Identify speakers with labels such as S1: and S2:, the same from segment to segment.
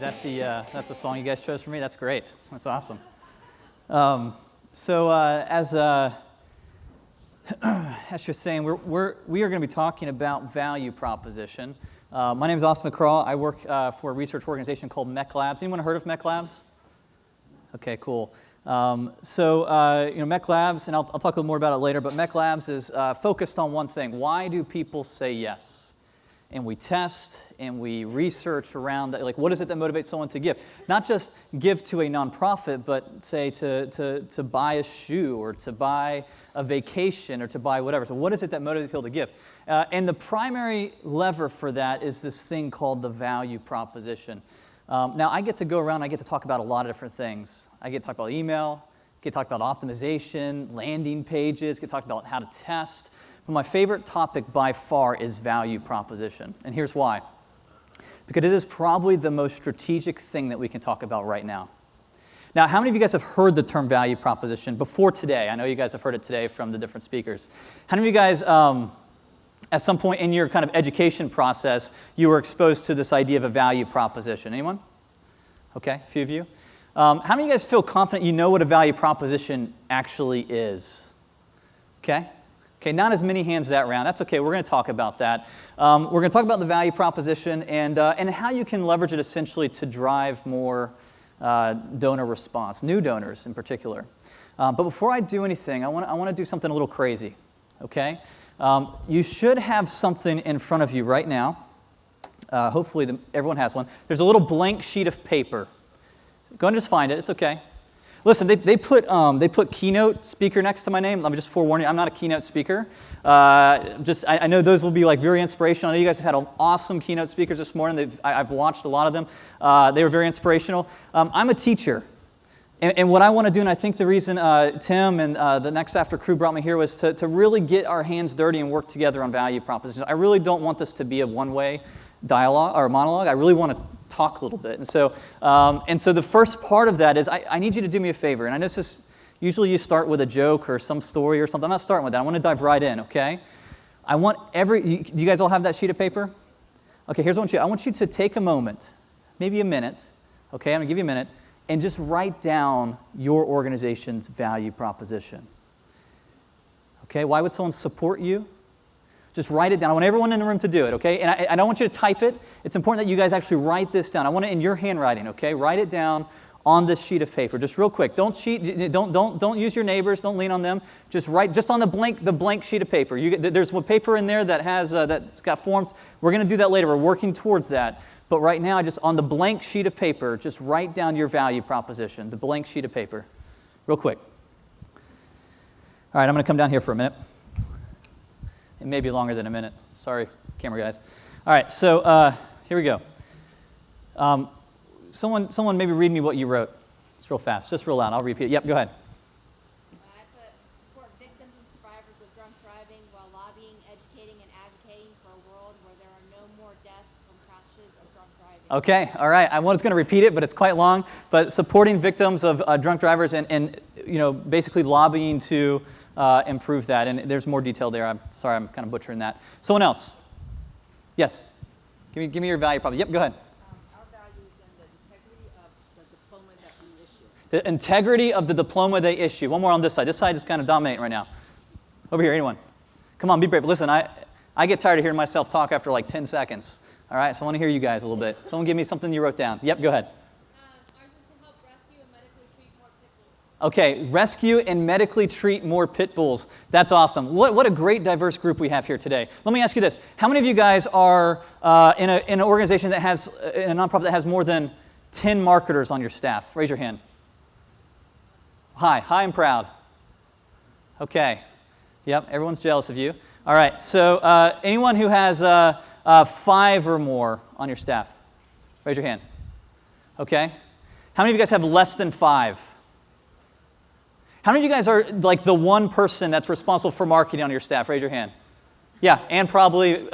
S1: That's the song you guys chose for me? That's great. That's awesome. As you're saying, we are going to be talking about value proposition. My name is Austin McCraw. I work for a research organization called MECLABS. Anyone heard of MECLABS? Okay, cool. MECLABS, and I'll talk a little more about it later, but MECLABS is focused on one thing. Why do people say yes? And we test and we research around that, like what is it that motivates someone to give? Not just give to a nonprofit, but say to buy a shoe or to buy a vacation or to buy whatever. So what is it that motivates people to give? And the primary lever for that is this thing called the value proposition. Now I get to go around, I get to talk about a lot of different things. I get to talk about email, get to talk about optimization, landing pages, get to talk about how to test. But my favorite topic by far is value proposition. And here's why. Because it is probably the most strategic thing that we can talk about right now. Now, how many of you guys have heard the term value proposition before today? I know you guys have heard it today from the different speakers. How many of you guys, at some point in your kind of education process, you were exposed to this idea of a value proposition? Anyone? Okay, a few of you. How many of you guys feel confident you know what a value proposition actually is? Okay. Okay, not as many hands that round. That's okay. We're going to talk about that. We're going to talk about the value proposition and how you can leverage it essentially to drive more donor response, new donors in particular. But before I do anything, I want to do something a little crazy. Okay, you should have something in front of you right now. Hopefully, everyone has one. There's a little blank sheet of paper. Go and just find it. It's okay. Listen, they put keynote speaker next to my name. Let me just forewarn you, I'm not a keynote speaker. I know those will be like very inspirational. I know you guys have had awesome keynote speakers this morning. I've watched a lot of them. They were very inspirational. I'm a teacher. And what I want to do, and I think the reason Tim and the Next After crew brought me here was to really get our hands dirty and work together on value propositions. I really don't want this to be a one-way dialogue or monologue. I really want to talk a little bit. And so the first part of that is I need you to do me a favor. And I know this is, usually you start with a joke or some story or something. I'm not starting with that. I want to dive right in, okay? Do you guys all have that sheet of paper? Okay, here's what I want you to take a moment, maybe a minute, okay? I'm going to give you a minute, and just write down your organization's value proposition. Okay, why would someone support you? Just write it down. I want everyone in the room to do it, okay? And I don't want you to type it. It's important that you guys actually write this down. I want it in your handwriting, okay? Write it down on this sheet of paper, just real quick. Don't cheat. Don't use your neighbors. Don't lean on them. Just write just on the blank sheet of paper. There's one paper in there that has that's got forms. We're going to do that later. We're working towards that. But right now, just on the blank sheet of paper, just write down your value proposition. The blank sheet of paper, real quick. All right, I'm going to come down here for a minute. It may be longer than a minute. Sorry, camera guys. All right, so here we go. Someone maybe read me what you wrote. It's real fast, just real loud. I'll repeat it. Yep, go ahead.
S2: I put support victims and survivors of drunk driving while lobbying, educating, and advocating for a world where there are no more deaths from crashes of drunk driving.
S1: Okay, all right. I was going to repeat it, but it's quite long. But supporting victims of drunk drivers and basically lobbying to improve that. And there's more detail there. I'm sorry, I'm kind of butchering that. Someone else? Yes. Give me your value proposition. Yep, go ahead.
S3: Our value is in the integrity of the diploma that we issue.
S1: The integrity of the diploma they issue. One more on this side. This side is kind of dominating right now. Over here, anyone? Come on, be brave. Listen, I get tired of hearing myself talk after like 10 seconds. All right, so I want to hear you guys a little bit. Someone give me something you wrote down. Yep, go ahead.
S2: Ours is to help rescue and medically treat more pit bulls.
S1: Okay, rescue and medically treat more pit bulls. That's awesome. What a great diverse group we have here today. Let me ask you this. How many of you guys are in an organization that has, in a nonprofit that has more than 10 marketers on your staff? Raise your hand. Hi and proud. Okay. Yep, everyone's jealous of you. All right, so anyone who has 5 or more on your staff? Raise your hand. Okay. How many of you guys have less than 5? How many of you guys are like the one person that's responsible for marketing on your staff? Raise your hand. Yeah, and probably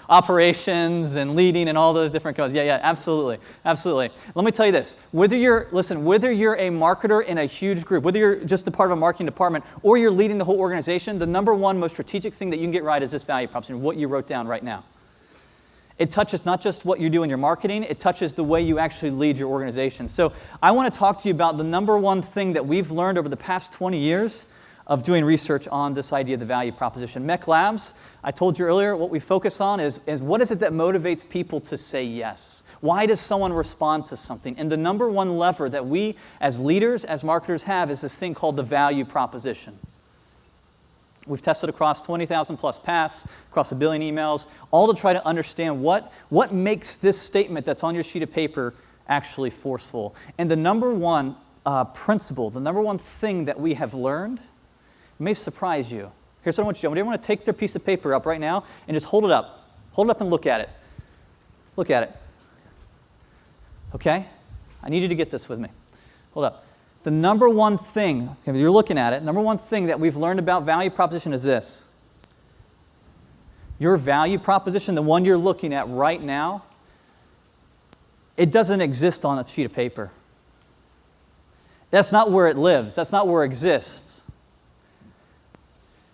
S1: operations and leading and all those different codes. Yeah, absolutely. Let me tell you this. Whether you're a marketer in a huge group, whether you're just a part of a marketing department, or you're leading the whole organization, the number one most strategic thing that you can get right is this value proposition, what you wrote down right now. It touches not just what you do in your marketing, it touches the way you actually lead your organization. So I want to talk to you about the number one thing that we've learned over the past 20 years of doing research on this idea of the value proposition. MECLABS, I told you earlier, what we focus on is what is it that motivates people to say yes? Why does someone respond to something? And the number one lever that we as leaders, as marketers have is this thing called the value proposition. We've tested across 20,000 plus paths, across 1 billion emails, all to try to understand what makes this statement that's on your sheet of paper actually forceful. And the number one principle, the number one thing that we have learned may surprise you. Here's what I want you to do. I want to take their piece of paper up right now and just hold it up. Hold it up and look at it. Look at it. Okay? I need you to get this with me. Hold up. The number one thing, if you're looking at it, number one thing that we've learned about value proposition is this. Your value proposition, the one you're looking at right now, it doesn't exist on a sheet of paper. That's not where it lives. That's not where it exists.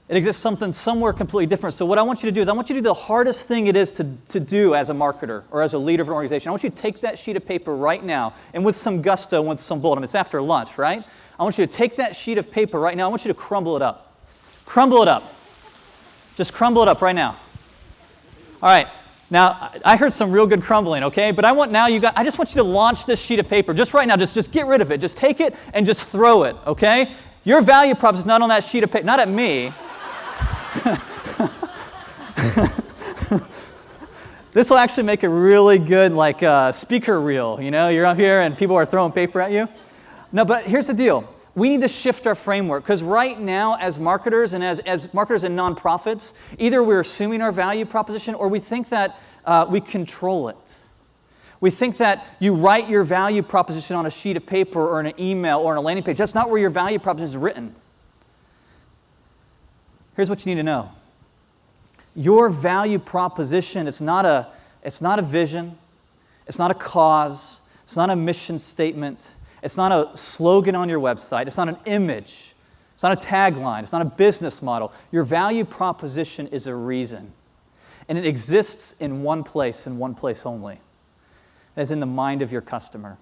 S1: It exists somewhere completely different. So what I want you to do is I want you to do the hardest thing it is to do as a marketer or as a leader of an organization. I want you to take that sheet of paper right now and with some gusto and with some boldness. It's after lunch, right? I want you to take that sheet of paper right now. I want you to crumble it up. Crumble it up. Just crumble it up right now. All right. Now, I heard some real good crumbling, okay? But I just want you to launch this sheet of paper just right now. Just get rid of it. Just take it and just throw it, okay? Your value prop is not on that sheet of paper, not at me. This will actually make a really good speaker reel. You know, you're up here and people are throwing paper at you. No, but here's the deal. We need to shift our framework because right now as marketers and as marketers and nonprofits, either we're assuming our value proposition or we think that we control it. We think that you write your value proposition on a sheet of paper or in an email or on a landing page. That's not where your value proposition is written. Here's what you need to know. Your value proposition, it's not a vision, it's not a cause, it's not a mission statement, it's not a slogan on your website, it's not an image, it's not a tagline, it's not a business model. Your value proposition is a reason. And it exists in one place and one place only, as in the mind of your customer.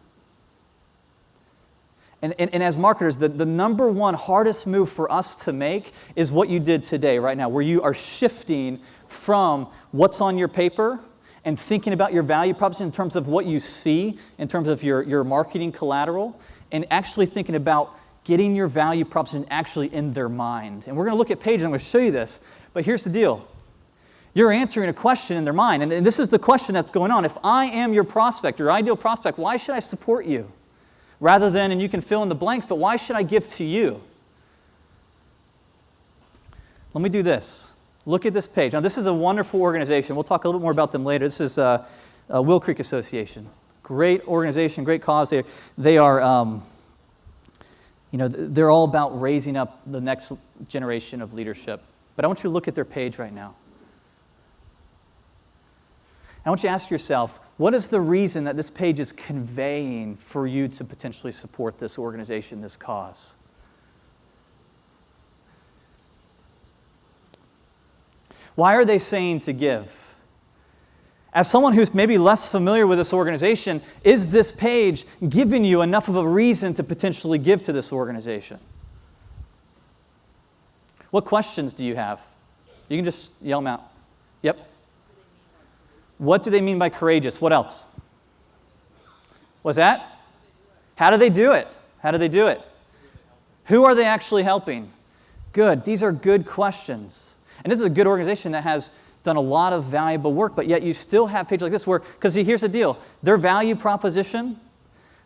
S1: And as marketers, the number one hardest move for us to make is what you did today, right now, where you are shifting from what's on your paper and thinking about your value proposition in terms of what you see, in terms of your marketing collateral, and actually thinking about getting your value proposition actually in their mind. And we're going to look at pages, I'm going to show you this, but here's the deal. You're answering a question in their mind, and this is the question that's going on. If I am your prospect, your ideal prospect, why should I support you? Rather than, and you can fill in the blanks, but why should I give to you? Let me do this. Look at this page. Now, this is a wonderful organization. We'll talk a little bit more about them later. This is Will Creek Association. Great organization, great cause. They are, they're all about raising up the next generation of leadership. But I want you to look at their page right now. I want you to ask yourself, what is the reason that this page is conveying for you to potentially support this organization, this cause? Why are they saying to give? As someone who's maybe less familiar with this organization, is this page giving you enough of a reason to potentially give to this organization? What questions do you have? You can just yell them out. Yep. What do they mean by courageous? What else? What's that? How do they do it? How do they do it? Who are they actually helping? Good. These are good questions. And this is a good organization that has done a lot of valuable work, but yet you still have pages like this where, because see, here's the deal. Their value proposition,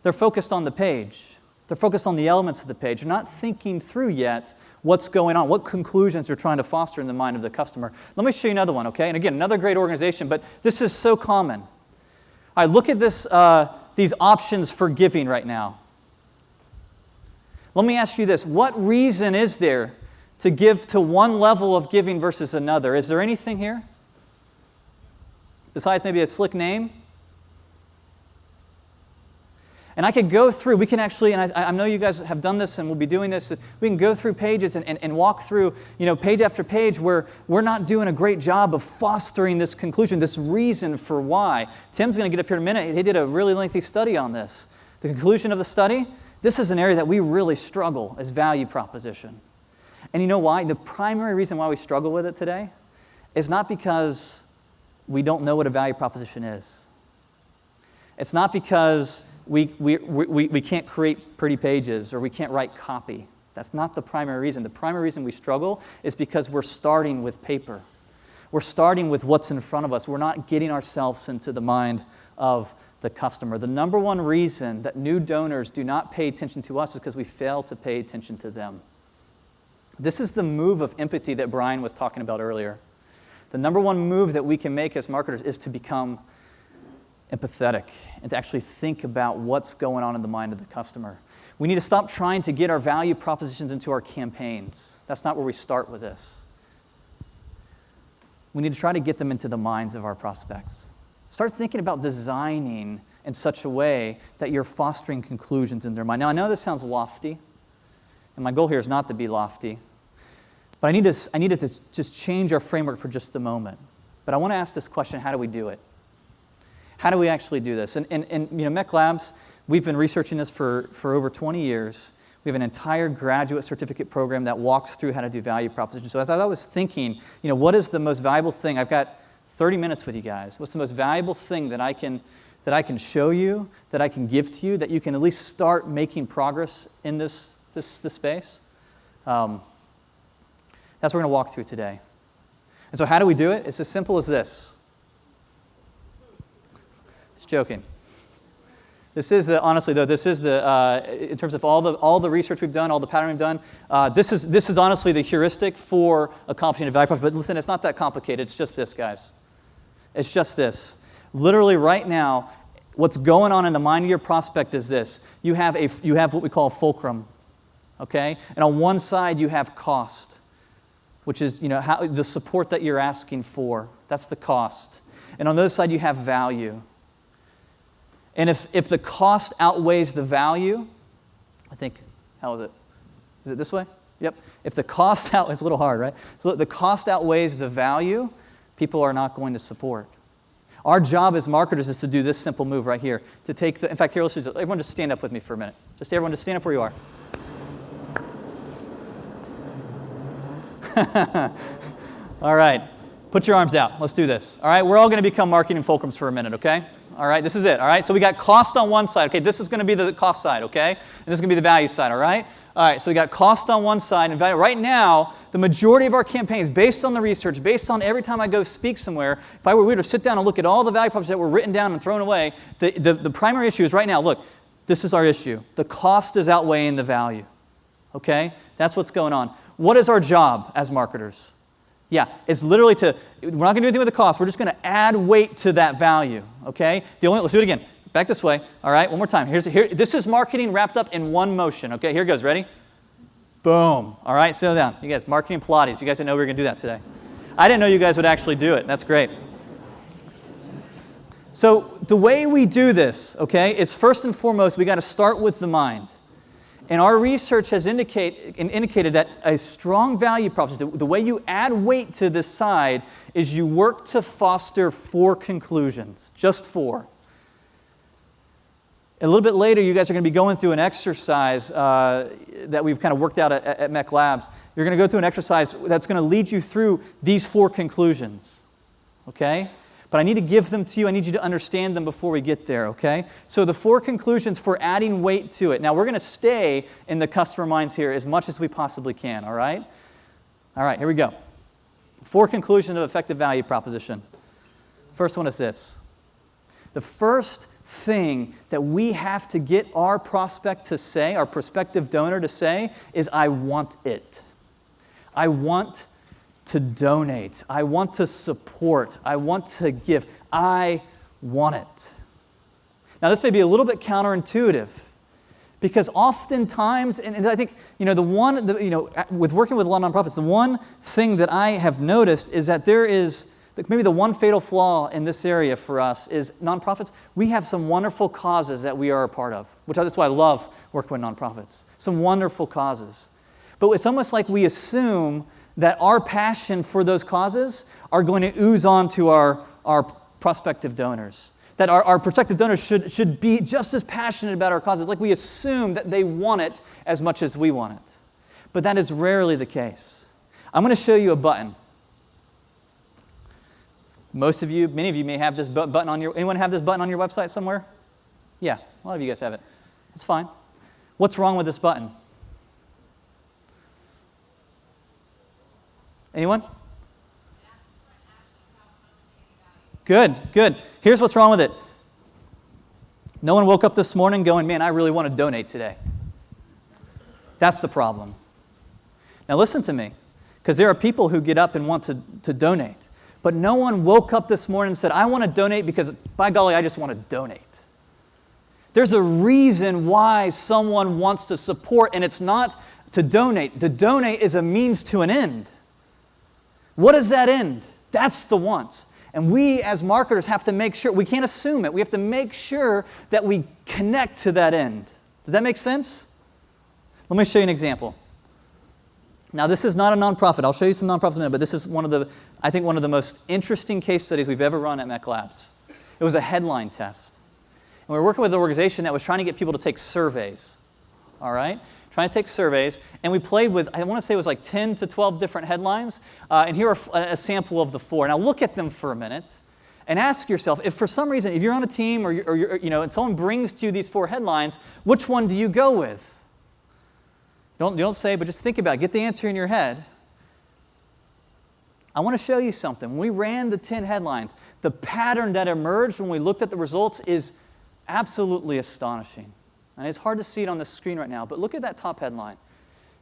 S1: they're focused on the page. They're focused on the elements of the page. They're not thinking through yet what's going on, what conclusions they're trying to foster in the mind of the customer. Let me show you another one, okay? And again, another great organization, but this is so common. All right, look at this, these options for giving right now. Let me ask you this. What reason is there to give to one level of giving versus another? Is there anything here? Besides maybe a slick name? And I could go through, we can actually, and I know you guys have done this and will be doing this, we can go through pages and walk through, page after page where we're not doing a great job of fostering this conclusion, this reason for why. Tim's going to get up here in a minute. He did a really lengthy study on this. The conclusion of the study, this is an area that we really struggle as value proposition. And you know why? The primary reason why we struggle with it today is not because we don't know what a value proposition is. It's not because we can't create pretty pages or we can't write copy. That's not the primary reason. The primary reason we struggle is because we're starting with paper. We're starting with what's in front of us. We're not getting ourselves into the mind of the customer. The number one reason that new donors do not pay attention to us is because we fail to pay attention to them. This is the move of empathy that Brian was talking about earlier. The number one move that we can make as marketers is to become empathetic and to actually think about what's going on in the mind of the customer. We need to stop trying to get our value propositions into our campaigns. That's not where we start with this. We need to try to get them into the minds of our prospects. Start thinking about designing in such a way that you're fostering conclusions in their mind. Now, I know this sounds lofty, and my goal here is not to be lofty, but I need to just change our framework for just a moment. But I want to ask this question: how do we do it? How do we actually do this? And MECLABS, we've been researching this for over 20 years. We have an entire graduate certificate program that walks through how to do value propositions. So as I was thinking, what is the most valuable thing? I've got 30 minutes with you guys. What's the most valuable thing that I can show you, that I can give to you, that you can at least start making progress in this space? That's what we're going to walk through today. And so how do we do it? It's as simple as this. Just joking. This is honestly though. This is in terms of all the research we've done, all the pattern we've done. This is honestly the heuristic for accomplishing a value proposition. But listen, it's not that complicated. It's just this, guys. It's just this. Literally, right now, what's going on in the mind of your prospect is this: you have what we call a fulcrum, okay? And on one side you have cost, which is how the support that you're asking for. That's the cost. And on the other side you have value. And if the cost outweighs the value, I think, how is it? Is it this way? Yep. If the cost it's a little hard, right? So the cost outweighs the value, people are not going to support. Our job as marketers is to do this simple move right here. To take in fact, here, let's just, everyone just stand up with me for a minute. Everyone just stand up where you are. All right. Put your arms out. Let's do this. All right. We're all going to become marketing fulcrums for a minute, okay? All right, this is it, all right? So we got cost on one side. Okay, this is going to be the cost side, okay? And this is going to be the value side, all right? All right, so we got cost on one side and value. Right now, the majority of our campaigns, based on the research, based on every time I go speak somewhere, if we were to sit down and look at all the value propositions that were written down and thrown away, the primary issue is right now, look, this is our issue. The cost is outweighing the value, okay? That's what's going on. What is our job as marketers? Yeah, it's literally we're not going to do anything with the cost. We're just going to add weight to that value, okay? Let's do it again. Back this way, all right? One more time. This is marketing wrapped up in one motion, okay? Here it goes. Ready? Boom. All right, settle down. You guys, marketing Pilates. You guys didn't know we were going to do that today. I didn't know you guys would actually do it. That's great. So the way we do this, okay, is first and foremost, we got to start with the mind. And our research has indicated that a strong value proposition, the way you add weight to this side, is you work to foster 4 conclusions, just 4. A little bit later, you guys are going to be going through an exercise that we've kind of worked out at MECLABS. You're going to go through an exercise that's going to lead you through these 4 conclusions, okay? But I need to give them to you. I need you to understand them before we get there, okay? So the 4 conclusions for adding weight to it. Now, we're going to stay in the customer minds here as much as we possibly can, all right? All right, here we go. 4 conclusions of effective value proposition. First one is this. The first thing that we have to get our prospect to say, our prospective donor to say, is I want it. I want to donate. I want to support. I want to give. I want it. Now, this may be a little bit counterintuitive because oftentimes, and I think, with working with a lot of nonprofits, the one thing that I have noticed is that there is maybe the one fatal flaw in this area for us is nonprofits. We have some wonderful causes that we are a part of, that's why I love working with nonprofits. Some wonderful causes. But it's almost like we assume that our passion for those causes are going to ooze on to our prospective donors. That our prospective donors should be just as passionate about our causes. Like we assume that they want it as much as we want it. But that is rarely the case. I'm going to show you a button. Many of you may have this button on anyone have this button on your website somewhere? Yeah, a lot of you guys have it. It's fine. What's wrong with this button? Anyone? Good. Here's what's wrong with it. No one woke up this morning going, man, I really want to donate today. That's the problem. Now listen to me, because there are people who get up and want to donate. But no one woke up this morning and said, I want to donate because, by golly, I just want to donate. There's a reason why someone wants to support, and it's not to donate. To donate is a means to an end. What is that end? That's the want. And we as marketers have to make sure, we can't assume it, we have to make sure that we connect to that end. Does that make sense? Let me show you an example. Now, this is not a nonprofit. I'll show you some nonprofits in a minute, but this is one of the most interesting case studies we've ever run at MECLABS. It was a headline test. And we were working with an organization that was trying to get people to take surveys. All right? Trying to take surveys. And we played with, I want to say it was like 10 to 12 different headlines. And here are a sample of the 4. Now, look at them for a minute and ask yourself, if for some reason, if you're on a team or you're, and someone brings to you these 4 headlines, which one do you go with? Don't say, but just think about it. Get the answer in your head. I want to show you something. When we ran the 10 headlines, the pattern that emerged when we looked at the results is absolutely astonishing. And it's hard to see it on the screen right now, but look at that top headline.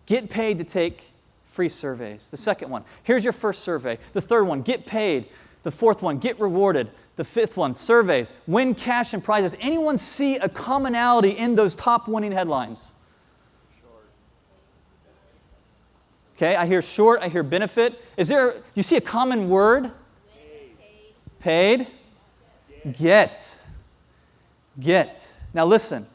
S1: Get paid to take free surveys. The second one, here's your first survey. The third one, get paid. The fourth one, get rewarded. The fifth one, surveys. Win cash and prizes. Anyone see a commonality in those top winning headlines? Okay, I hear short, I hear benefit. Do you see a common word? Paid. Get. Now listen.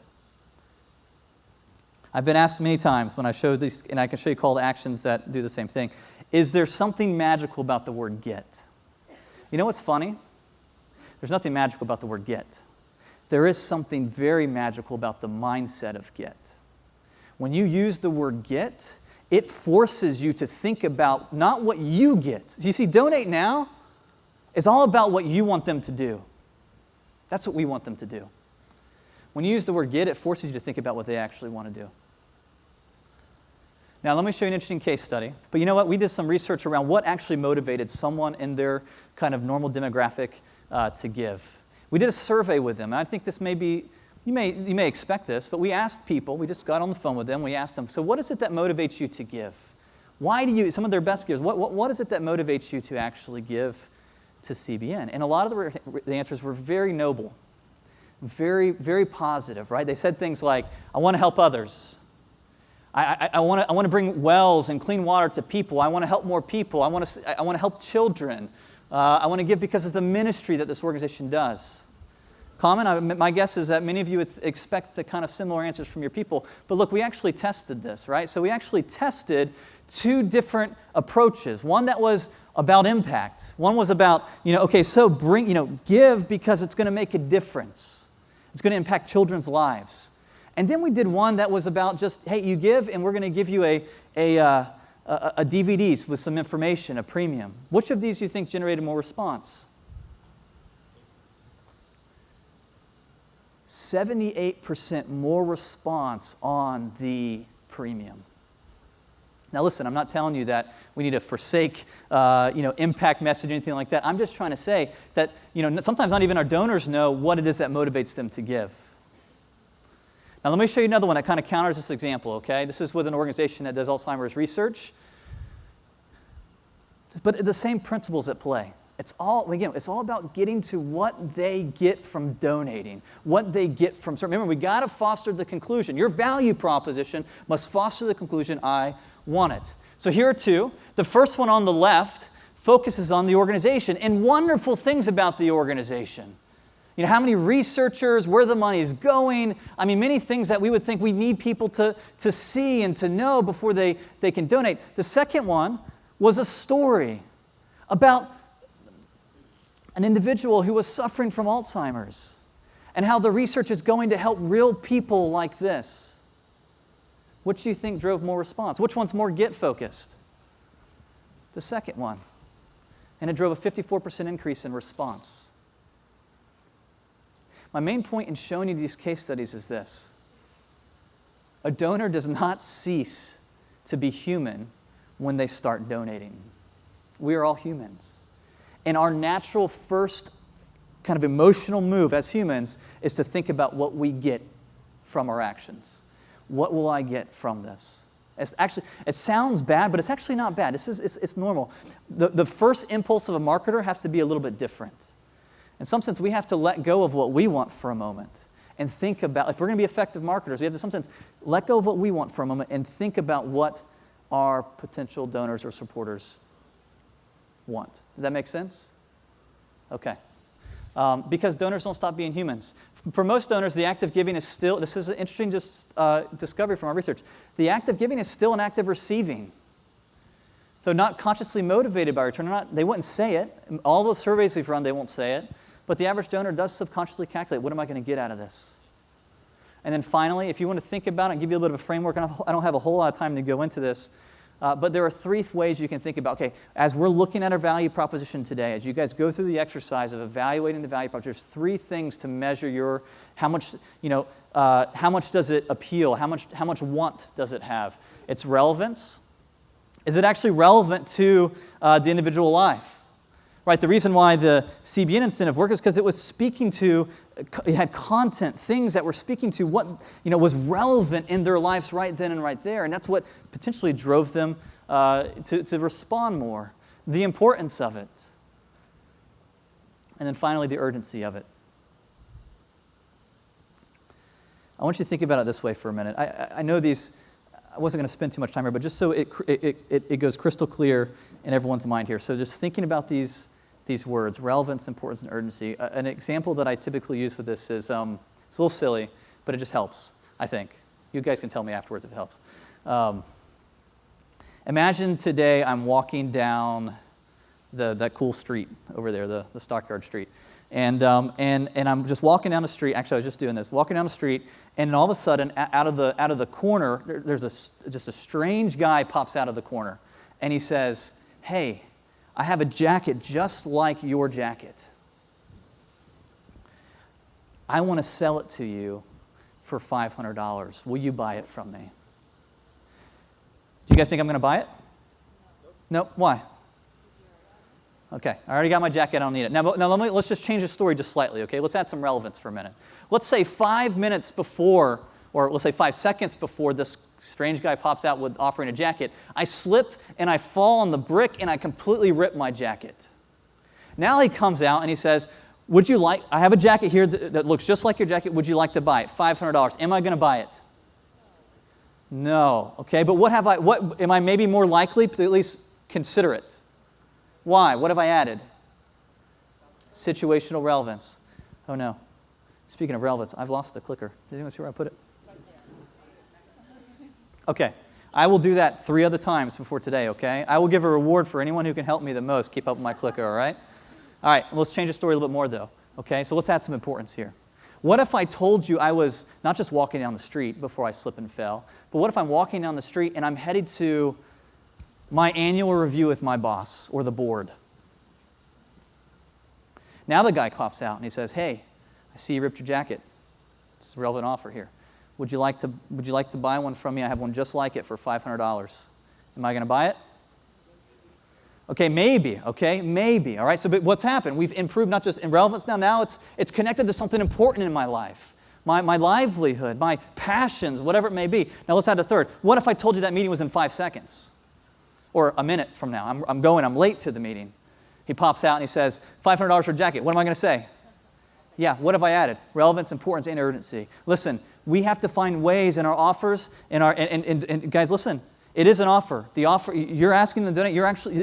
S1: I've been asked many times when I show these, and I can show you call to actions that do the same thing. Is there something magical about the word get? You know what's funny? There's nothing magical about the word get. There is something very magical about the mindset of get. When you use the word get, it forces you to think about not what you get. You see, donate now is all about what you want them to do. That's what we want them to do. When you use the word get, it forces you to think about what they actually want to do. Now, let me show you an interesting case study. But you know what? We did some research around what actually motivated someone in their kind of normal demographic to give. We did a survey with them. And I think this may be, you may expect this, but we asked people, we just got on the phone with them, we asked them, so what is it that motivates you to give? Why do you, some of their best givers, what is it that motivates you to actually give to CBN? And a lot of the answers were very noble. Very, very positive, right? They said things like, I want to help others. I want to bring wells and clean water to people. I want to help more people. I want to help children. I want to give because of the ministry that this organization does. My guess is that many of you would expect the kind of similar answers from your people. But look, we actually tested this, right? So we actually tested 2 different approaches. One that was about impact. One was about, give because it's going to make a difference. It's going to impact children's lives. And then we did one that was about just, hey, you give, and we're going to give you a DVDs with some information, a premium. Which of these do you think generated more response? 78% more response on the premium. Now listen, I'm not telling you that we need to forsake, impact message or anything like that. I'm just trying to say that, sometimes not even our donors know what it is that motivates them to give. Now let me show you another one that kind of counters this example, okay? This is with an organization that does Alzheimer's research. But the same principles at play. It's all about getting to what they get from donating, what they get from, remember, we got to foster the conclusion. Your value proposition must foster the conclusion, I want it. So here are 2. The first one on the left focuses on the organization and wonderful things about the organization. You know, how many researchers, where the money is going. I mean, many things that we would think we need people to see and to know before they can donate. The second one was a story about an individual who was suffering from Alzheimer's and how the research is going to help real people like this. Which do you think drove more response? Which one's more get-focused? The second one. And it drove a 54% increase in response. My main point in showing you these case studies is this. A donor does not cease to be human when they start donating. We are all humans. And our natural first kind of emotional move as humans is to think about what we get from our actions. What will I get from this? It sounds bad, but it's actually not bad. It's normal. The first impulse of a marketer has to be a little bit different. In some sense, we have to let go of what we want for a moment and think about, if we're going to be effective marketers, we have to, in some sense, let go of what we want for a moment and think about what our potential donors or supporters want. Does that make sense? Okay. Because donors don't stop being humans. For most donors, the act of giving is still, this is an interesting discovery from our research, the act of giving is still an act of receiving. So not consciously motivated by return, they wouldn't say it. All the surveys we've run, they won't say it. But the average donor does subconsciously calculate, what am I going to get out of this? And then finally, if you want to think about it and give you a little bit of a framework, and I don't have a whole lot of time to go into this, but there are three ways you can think about, okay, as we're looking at our value proposition today, as you guys go through the exercise of evaluating the value proposition, there's three things to measure how much does it appeal, how much want does it have? It's relevance. Is it actually relevant to the individual life? Right, the reason why the CBN incentive worked is because it was speaking to, it had content, things that were speaking to what was relevant in their lives right then and right there, and that's what potentially drove them to respond more. The importance of it, and then finally the urgency of it. I want you to think about it this way for a minute. I know these. I wasn't going to spend too much time here, but just so it goes crystal clear in everyone's mind here. So just thinking about these words, relevance, importance, and urgency. An example that I typically use with this is, it's a little silly, but it just helps, I think. You guys can tell me afterwards if it helps. Imagine today I'm walking down that cool street over there, the Stockyard Street. And I'm just walking down the street. Actually, I was just doing this, walking down the street, and all of a sudden, out of the corner, there's just a strange guy pops out of the corner, and he says, "Hey, I have a jacket just like your jacket. I want to sell it to you for $500. Will you buy it from me?" Do you guys think I'm going to buy it? Nope. Why? Okay, I already got my jacket, I don't need it. Now let's just change the story just slightly, okay? Let's add some relevance for a minute. Let's say 5 minutes before, or let's say 5 seconds before this strange guy pops out with offering a jacket, I slip and I fall on the brick and I completely rip my jacket. Now he comes out and he says, I have a jacket here that looks just like your jacket, would you like to buy it? $500. Am I going to buy it? No, okay, but what am I maybe more likely to at least consider it? Why? What have I added? Situational relevance. Oh no. Speaking of relevance, I've lost the clicker. Did anyone see where I put it? Okay. I will do that 3 other times before today, okay? I will give a reward for anyone who can help me the most keep up with my clicker, all right? All right, let's change the story a little bit more though, okay? So let's add some importance here. What if I told you I was not just walking down the street before I slip and fell, but what if I'm walking down the street and I'm headed to my annual review with my boss or the board? Now the guy coughs out and he says, "Hey, I see you ripped your jacket. It's a relevant offer here. Would you like to buy one from me? I have one just like it for $500. Am I going to buy it?" Okay, maybe, all right? So but what's happened? We've improved not just in relevance now it's connected to something important in my life. My livelihood, my passions, whatever it may be. Now let's add a third. What if I told you that meeting was in 5 seconds? Or a minute from now. I'm late to the meeting. He pops out and he says, $500 for a jacket. What am I going to say? Yeah, what have I added? Relevance, importance, and urgency. Listen, we have to find ways in our offers, and guys, listen, it is an offer. The offer, you're asking them to donate,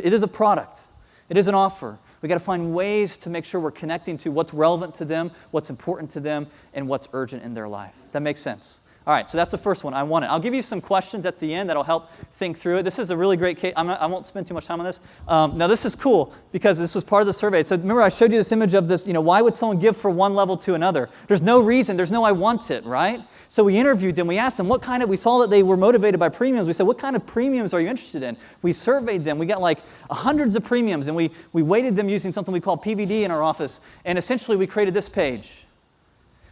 S1: it is a product. It is an offer. We got to find ways to make sure we're connecting to what's relevant to them, what's important to them, and what's urgent in their life. Does that make sense? All right, so that's the first one. I want it. I'll give you some questions at the end that'll help think through it. This is a really great case. I won't spend too much time on this. Now, this is cool because this was part of the survey. So remember, I showed you this image of this, why would someone give from one level to another? There's no reason. There's no I want it, right? So we interviewed them. We asked them we saw that they were motivated by premiums. We said, what kind of premiums are you interested in? We surveyed them. We got like hundreds of premiums, and we weighted them using something we call PVD in our office. And essentially, we created this page.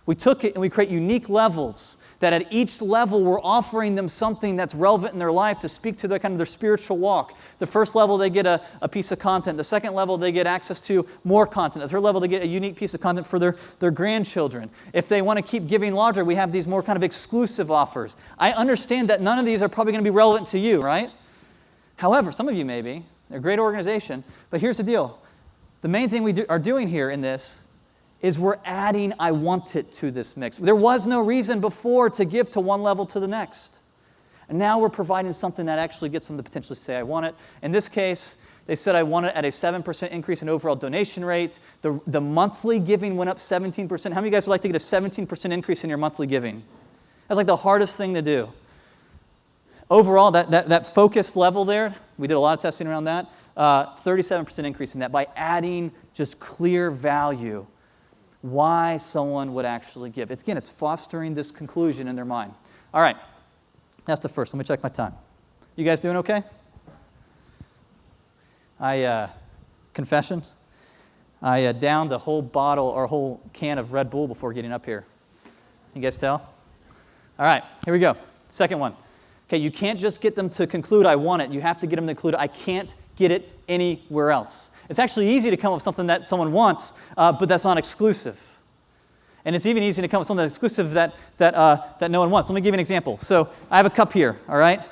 S1: We took it and we create unique levels that at each level we're offering them something that's relevant in their life to speak to their spiritual walk. The first level, they get a piece of content. The second level, they get access to more content. The third level, they get a unique piece of content for their grandchildren. If they want to keep giving larger, we have these more kind of exclusive offers. I understand that none of these are probably going to be relevant to you, right? However, some of you may be. They're a great organization. But here's the deal. The main thing we are doing here in this is we're adding I want it to this mix. There was no reason before to give to one level to the next. And now we're providing something that actually gets them to potentially say I want it. In this case, they said I want it at a 7% increase in overall donation rate. The monthly giving went up 17%. How many of you guys would like to get a 17% increase in your monthly giving? That's like the hardest thing to do. Overall, that focused level there, we did a lot of testing around that, 37% increase in that by adding just clear value. Why someone would actually give. It's fostering this conclusion in their mind. All right, that's the first. Let me check my time. You guys doing okay? Confession, I downed a whole bottle or a whole can of Red Bull before getting up here. You guys tell? All right, here we go. Second one. Okay, you can't just get them to conclude I want it. You have to get them to conclude I can't get it anywhere else. It's actually easy to come up with something that someone wants, but that's not exclusive. And it's even easy to come up with something that's exclusive that no one wants. Let me give you an example. So I have a cup here, all right?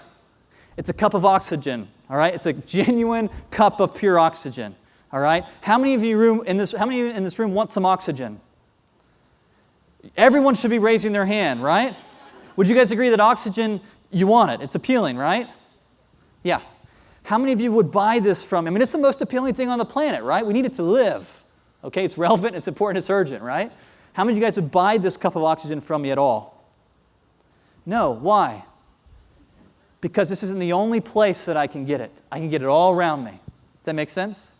S1: It's a cup of oxygen, all right? It's a genuine cup of pure oxygen, all right? How many of you in this room want some oxygen? Everyone should be raising their hand, right? Would you guys agree that oxygen, you want it? It's appealing, right? Yeah. How many of you would buy this from? It's the most appealing thing on the planet, right? We need it to live. Okay, it's relevant, it's important, it's urgent, right? How many of you guys would buy this cup of oxygen from me at all? No. Why? Because this isn't the only place that I can get it. I can get it all around me. Does that make sense?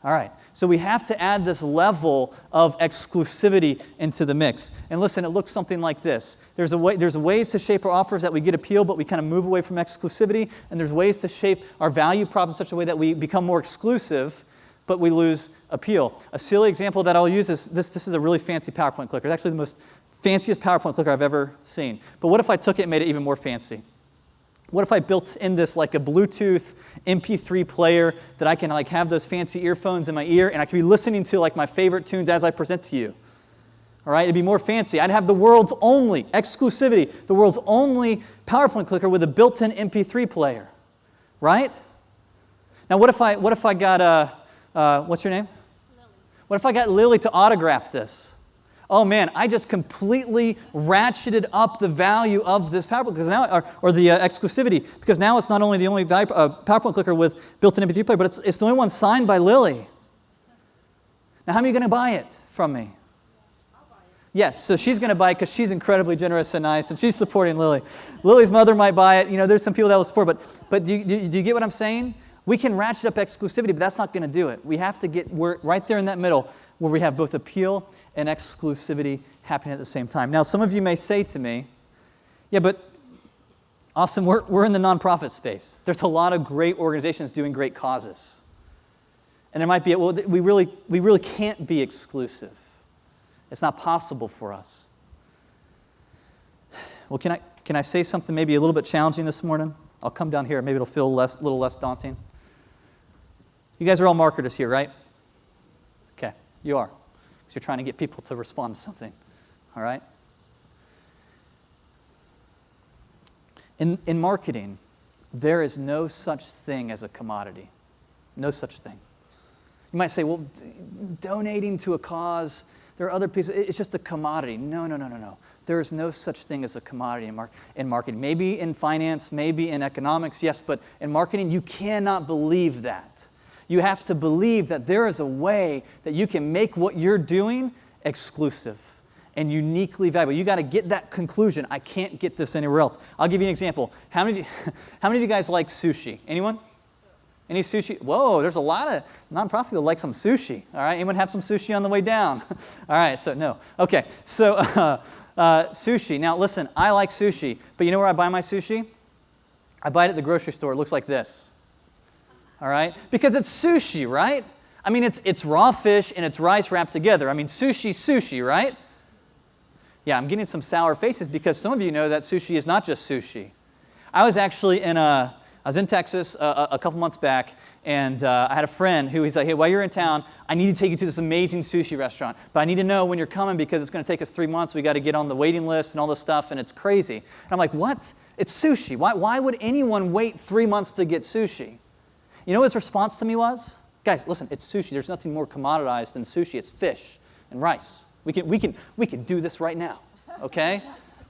S1: All right. So we have to add this level of exclusivity into the mix. And listen, it looks something like this. There's ways to shape our offers that we get appeal, but we kind of move away from exclusivity. And there's ways to shape our value prop in such a way that we become more exclusive, but we lose appeal. A silly example that I'll use is this. This is a really fancy PowerPoint clicker. It's actually the most fanciest PowerPoint clicker I've ever seen. But what if I took it and made it even more fancy? What if I built in this like a Bluetooth MP3 player that I can have those fancy earphones in my ear and I can be listening to my favorite tunes as I present to you? All right, it'd be more fancy. I'd have the world's only exclusivity, the world's only PowerPoint clicker with a built-in MP3 player, right? Now, what if I got what's your name?
S2: Lily.
S1: What if I got Lily to autograph this? Oh man, I just completely ratcheted up the value of this PowerPoint because now, or the exclusivity, because now it's not only the only PowerPoint clicker with built-in MP3 player, but it's the only one signed by Lily. Now, how many are you going to buy it from me?
S3: I'll buy it.
S1: Yes, so she's going to buy it because she's incredibly generous and nice, and she's supporting Lily. Lily's mother might buy it. There's some people that will support, but do you get what I'm saying? We can ratchet up exclusivity, but that's not going to do it. We have to we're right there in that middle, where we have both appeal and exclusivity happening at the same time. Now, some of you may say to me, yeah, but Austin, we're in the nonprofit space. There's a lot of great organizations doing great causes. And there might be, well, we really can't be exclusive. It's not possible for us. Well, can I say something maybe a little bit challenging this morning? I'll come down here. Maybe it'll feel a little less daunting. You guys are all marketers here, right? Okay, you are. Because you're trying to get people to respond to something. All right? In marketing, there is no such thing as a commodity. No such thing. You might say, well, donating to a cause, there are other pieces. It's just a commodity. No. There is no such thing as a commodity in marketing. Maybe in finance, maybe in economics, yes, but in marketing, you cannot believe that. You have to believe that there is a way that you can make what you're doing exclusive and uniquely valuable. You got to get that conclusion. I can't get this anywhere else. I'll give you an example. How many of you guys like sushi? Anyone? Any sushi? Whoa, there's a lot of nonprofit people like some sushi. All right, anyone have some sushi on the way down? All right, so no. Okay, so sushi. Now listen, I like sushi, but you know where I buy my sushi? I buy it at the grocery store. It looks like this. All right, because it's sushi, right? I mean, it's raw fish and it's rice wrapped together. I mean, sushi, right? Yeah, I'm getting some sour faces because some of you know that sushi is not just sushi. I was actually I was in Texas a couple months back, and I had a friend who he's like, hey, while you're in town, I need to take you to this amazing sushi restaurant, but I need to know when you're coming because it's going to take us 3 months. We got to get on the waiting list and all this stuff, and it's crazy. And I'm like, what? It's sushi. Why would anyone wait 3 months to get sushi? You know what his response to me was? Guys, listen, it's sushi. There's nothing more commoditized than sushi. It's fish and rice. We can do this right now, okay?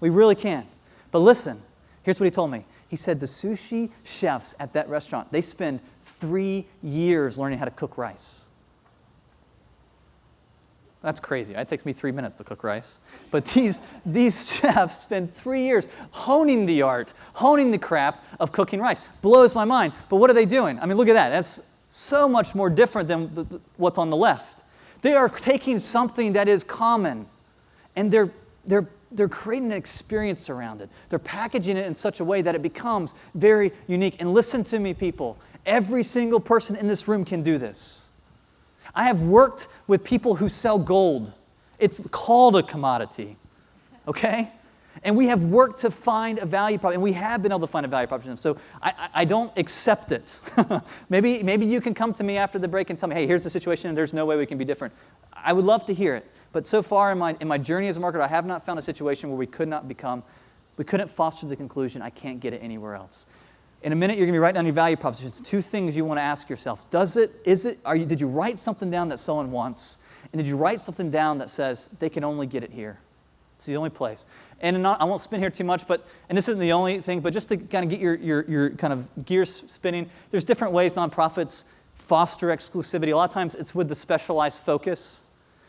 S1: We really can. But listen, here's what he told me. He said the sushi chefs at that restaurant, they spend 3 years learning how to cook rice. That's crazy. It takes me 3 minutes to cook rice. But these chefs spend 3 years honing the art, honing the craft of cooking rice. Blows my mind. But what are they doing? I mean, look at that. That's so much more different than what's on the left. They are taking something that is common, and they're creating an experience around it. They're packaging it in such a way that it becomes very unique. And listen to me, people. Every single person in this room can do this. I have worked with people who sell gold. It's called a commodity, okay? And we have worked to find a value proposition, and we have been able to find a value proposition. So I don't accept it. maybe you can come to me after the break and tell me, hey, here's the situation, and there's no way we can be different. I would love to hear it. But so far in my journey as a marketer, I have not found a situation where we couldn't foster the conclusion, I can't get it anywhere else. In a minute, you're going to be writing down your value propositions. 2 things you want to ask yourself. Did you write something down that someone wants? And did you write something down that says they can only get it here? It's the only place. And I won't spin here too much, and this isn't the only thing, but just to kind of get your kind of gears spinning, there's different ways nonprofits foster exclusivity. A lot of times it's with the specialized focus.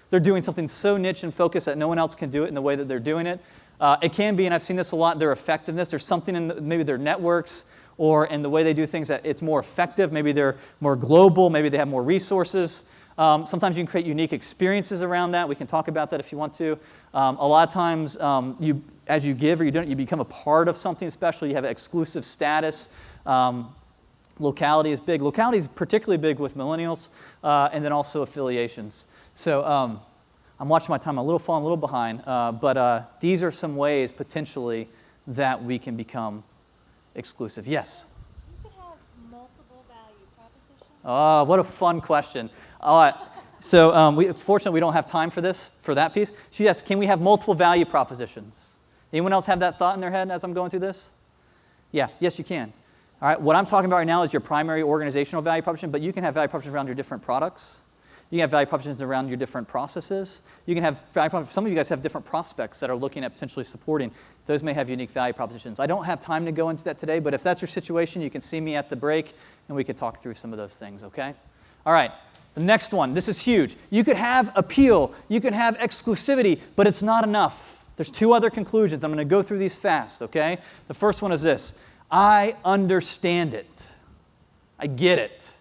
S1: They're doing something so niche and focused that no one else can do it in the way that they're doing it. It can be, and I've seen this a lot, their effectiveness. There's something in maybe their networks or in the way they do things that it's more effective. Maybe they're more global. Maybe they have more resources. Sometimes you can create unique experiences around that. We can talk about that if you want to. A lot of times, as you give or you don't, you become a part of something special. You have exclusive status. Locality is big. Locality is particularly big with millennials, and then also affiliations. So I'm watching my time. I'm falling a little behind, but these are some ways potentially that we can become exclusive. Yes?
S2: You could have multiple value propositions.
S1: Oh, what a fun question. All right. So fortunately, we don't have time for that piece. She asked, can we have multiple value propositions? Anyone else have that thought in their head as I'm going through this? Yeah, yes, you can. All right, what I'm talking about right now is your primary organizational value proposition, but you can have value propositions around your different products. You can have value propositions around your different processes. You can have value propositions. Some of you guys have different prospects that are looking at potentially supporting. Those may have unique value propositions. I don't have time to go into that today, but if that's your situation, you can see me at the break, and we could talk through some of those things, okay? All right, the next one. This is huge. You could have appeal. You can have exclusivity, but it's not enough. There's 2 other conclusions. I'm going to go through these fast, okay? The first one is this. I understand it. I get it.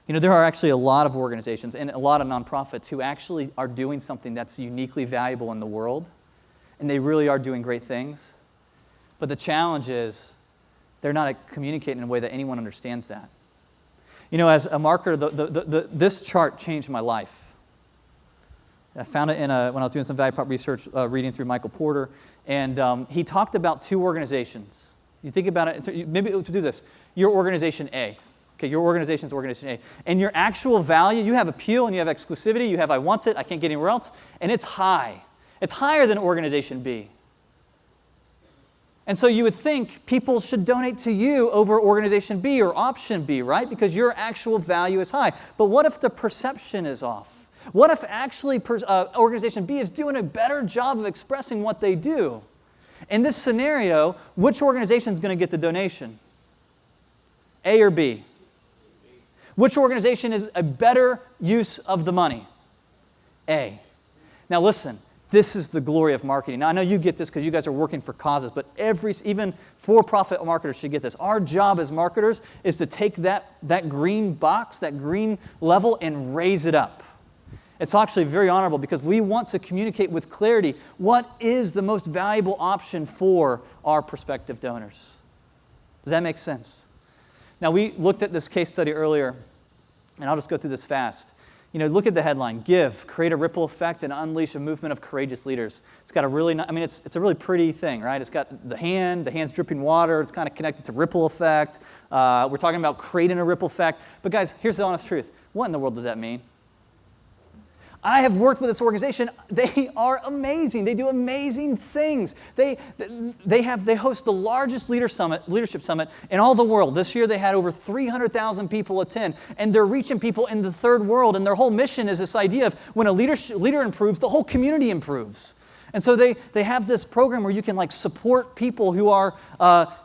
S1: You know, there are actually a lot of organizations and a lot of nonprofits who actually are doing something that's uniquely valuable in the world, and they really are doing great things. But the challenge is they're not communicating in a way that anyone understands that. You know, as a marketer, this chart changed my life. I found it when I was doing some value prop research, reading through Michael Porter, and he talked about 2 organizations. You think about it, maybe to do this. Your organization A. Okay, your organization's organization A. And your actual value, you have appeal and you have exclusivity, you have I want it, I can't get anywhere else, and it's high. It's higher than organization B. And so you would think people should donate to you over organization B or option B, right? Because your actual value is high. But what if the perception is off? What if actually organization B is doing a better job of expressing what they do? In this scenario, which organization is going to get the donation? A or B? Which organization is a better use of the money? A. Now listen, this is the glory of marketing. Now I know you get this because you guys are working for causes, but even for-profit marketers should get this. Our job as marketers is to take that green box, that green level, and raise it up. It's actually very honorable because we want to communicate with clarity what is the most valuable option for our prospective donors. Does that make sense? Now, we looked at this case study earlier, and I'll just go through this fast. Look at the headline: Give, create a ripple effect, and unleash a movement of courageous leaders. It's got a really, it's a really pretty thing, right? It's got the hand's dripping water. It's kind of connected to ripple effect. We're talking about creating a ripple effect. But guys, here's the honest truth. What in the world does that mean? I have worked with this organization. They are amazing. They do amazing things. They host the largest leadership summit in all the world. This year they had over 300,000 people attend, and they're reaching people in the third world. And their whole mission is this idea of when a leader improves, the whole community improves. And so they have this program where you can support people who are,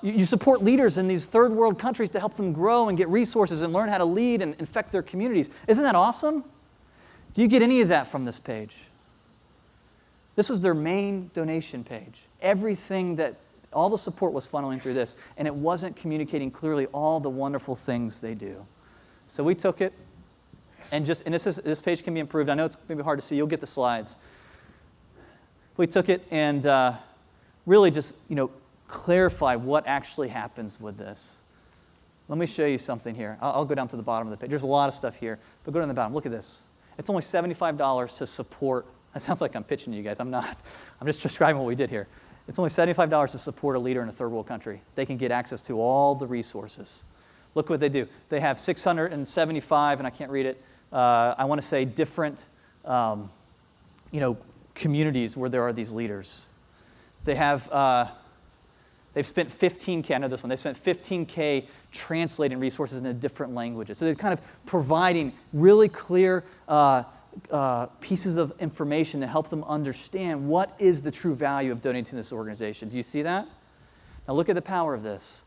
S1: you support leaders in these third world countries to help them grow and get resources and learn how to lead and infect their communities. Isn't that awesome? Do you get any of that from this page? This was their main donation page. All the support was funneling through this, and it wasn't communicating clearly all the wonderful things they do. So we took it, and this page can be improved. I know it's maybe hard to see. You'll get the slides. We took it and really just, clarify what actually happens with this. Let me show you something here. I'll go down to the bottom of the page. There's a lot of stuff here, but go down to the bottom. Look at this. It's only $75 to support. That sounds like I'm pitching you guys. I'm not. I'm just describing what we did here. It's only $75 to support a leader in a third world country. They can get access to all the resources. Look what they do. They have 675, and I can't read it. I want to say different, communities where there are these leaders. They have. They've spent $15K, I know this one, they spent $15K translating resources into different languages. So they're kind of providing really clear pieces of information to help them understand what is the true value of donating to this organization. Do you see that? Now look at the power of this.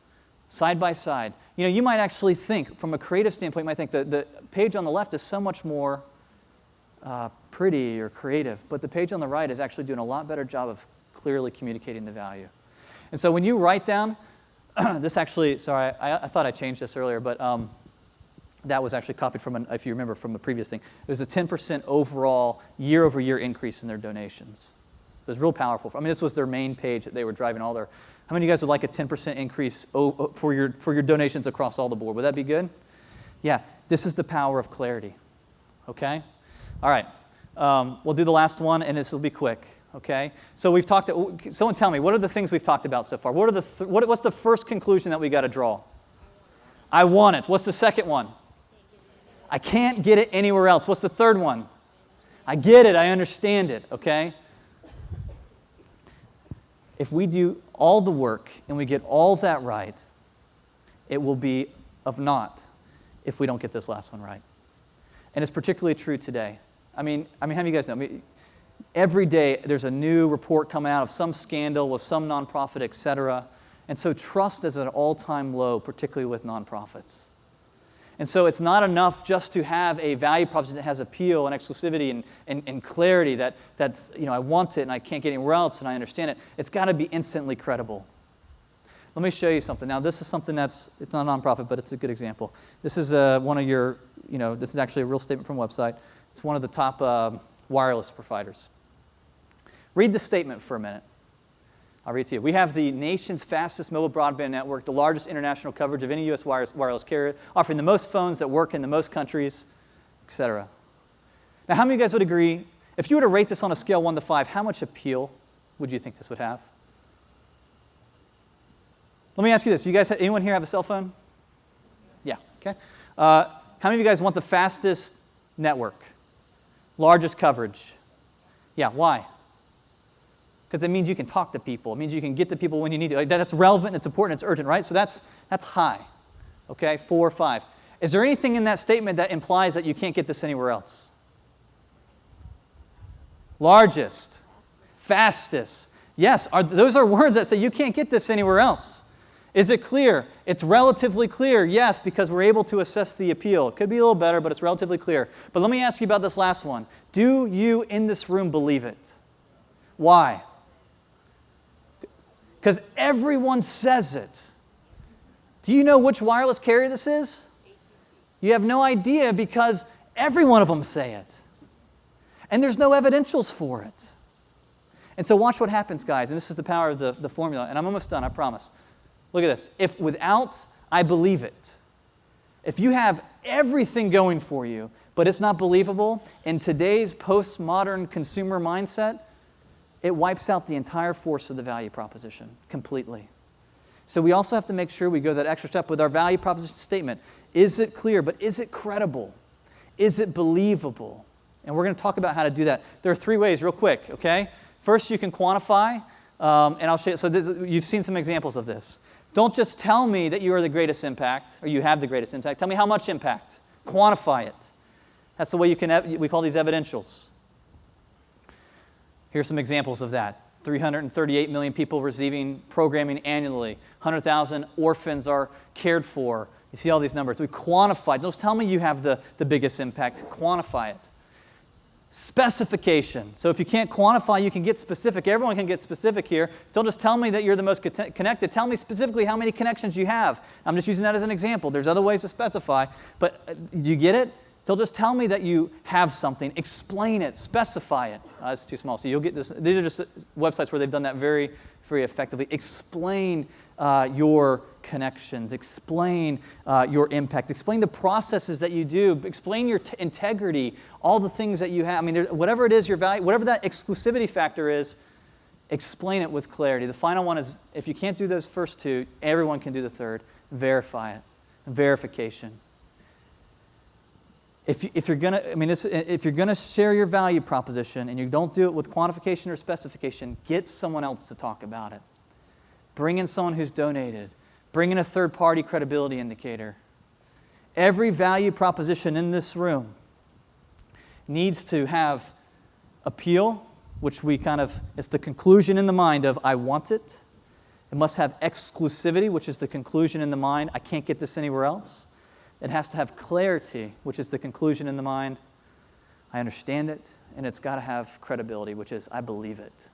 S1: Side by side. You might actually think, from a creative standpoint, you might think that the page on the left is so much more pretty or creative, but the page on the right is actually doing a lot better job of clearly communicating the value. And so when you write down, this actually, sorry, I thought I changed this earlier, but that was actually copied from, if you remember, from the previous thing. It was a 10% overall year-over-year increase in their donations. It was real powerful. This was their main page that they were driving all their. How many of you guys would like a 10% increase for your donations across all the board? Would that be good? Yeah, this is the power of clarity. Okay? All right. We'll do the last one, and this will be quick. Okay, so we've talked. Someone tell me, what are the things we've talked about so far? What's the first conclusion that we got to draw? I want it. What's the second one? I can't get it anywhere else. What's the third one? I get it. I understand it. Okay. If we do all the work and we get all that right, it will be of naught if we don't get this last one right. And it's particularly true today. How many of you guys know? Every day there's a new report coming out of some scandal with some nonprofit, et cetera. And so trust is at an all-time low, particularly with nonprofits. And so it's not enough just to have a value proposition that has appeal and exclusivity and clarity that's, I want it and I can't get anywhere else and I understand it. It's got to be instantly credible. Let me show you something. Now this is something it's not a nonprofit, but it's a good example. This is one of your, this is actually a real statement from a website. It's one of the top wireless providers. Read the statement for a minute. I'll read it to you. We have the nation's fastest mobile broadband network, the largest international coverage of any U.S. wireless carrier, offering the most phones that work in the most countries, etc. Now, how many of you guys would agree, if you were to rate this on a scale 1 to 5, how much appeal would you think this would have? Let me ask you this. Anyone here have a cell phone? Yeah, okay. How many of you guys want the fastest network? Largest coverage? Yeah, why? Because it means you can talk to people. It means you can get to people when you need to. That's relevant, it's important, it's urgent, right? So that's high, okay, 4 or 5. Is there anything in that statement that implies that you can't get this anywhere else? Largest, fastest. Yes, those are words that say you can't get this anywhere else. Is it clear? It's relatively clear, yes, because we're able to assess the appeal. It could be a little better, but it's relatively clear. But let me ask you about this last one. Do you in this room believe it? Why? Because everyone says it. Do you know which wireless carrier this is? You have no idea because every one of them say it. And there's no evidentials for it. And so watch what happens, guys. And this is the power of the formula. And I'm almost done, I promise. Look at this. If without, I believe it. If you have everything going for you, but it's not believable, in today's postmodern consumer mindset, it wipes out the entire force of the value proposition completely. So we also have to make sure we go that extra step with our value proposition statement. Is it clear, but is it credible? Is it believable? And we're going to talk about how to do that. There are 3 ways real quick, okay? First, you can quantify, and I'll show you. So you've seen some examples of this. Don't just tell me that you are the greatest impact, or you have the greatest impact. Tell me how much impact. Quantify it. That's the way we call these evidentials. Here's some examples of that. 338 million people receiving programming annually. 100,000 orphans are cared for. You see all these numbers. We quantified. Don't tell me you have the biggest impact. Quantify it. Specification. So if you can't quantify, you can get specific. Everyone can get specific here. Don't just tell me that you're the most connected. Tell me specifically how many connections you have. I'm just using that as an example. There's other ways to specify. But do you get it? Don't just tell me that you have something. Explain it. Specify it. That's too small. So you'll get this. These are just websites where they've done that very, very effectively. Explain your connections. Explain your impact. Explain the processes that you do. Explain your integrity. All the things that you have. I mean, whatever it is, your value, whatever that exclusivity factor is, explain it with clarity. The final one is, if you can't do those first 2, everyone can do the third. Verify it. Verification. If you're gonna share your value proposition and you don't do it with quantification or specification, get someone else to talk about it. Bring in someone who's donated. Bring in a third-party credibility indicator. Every value proposition in this room needs to have appeal, which it's the conclusion in the mind of I want it. It must have exclusivity, which is the conclusion in the mind, I can't get this anywhere else. It has to have clarity, which is the conclusion in the mind, I understand it. And it's got to have credibility, which is I believe it.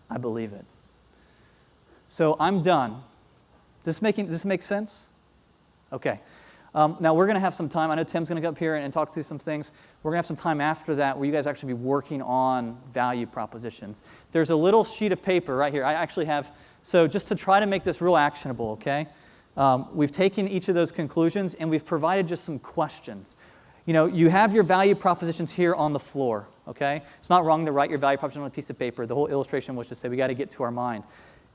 S1: I believe it. So I'm done. Does this make sense? Okay. Now we're going to have some time. I know Tim's going to go up here and talk through some things. We're going to have some time after that where you guys actually be working on value propositions. There's a little sheet of paper right here. I actually have, so just to try to make this real actionable, okay? We've taken each of those conclusions and we've provided just some questions. You know, you have your value propositions here on the floor, okay? It's not wrong to write your value proposition on a piece of paper. The whole illustration was to say we got to get to our mind.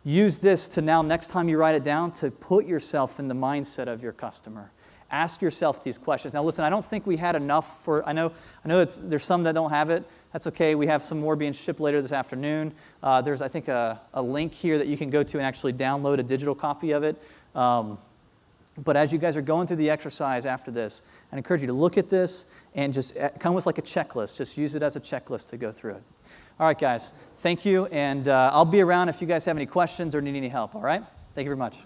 S1: Use this to now, next time you write it down, to put yourself in the mindset of your customer. Ask yourself these questions. Now listen, I don't think we had enough for, I know there's some that don't have it. That's okay. We have some more being shipped later this afternoon. There's, I think, a link here that you can go to and actually download a digital copy of it. But as you guys are going through the exercise after this, I encourage you to look at this and just come with like a checklist. Just use it as a checklist to go through it. All right, guys. Thank you. And I'll be around if you guys have any questions or need any help. All right? Thank you very much.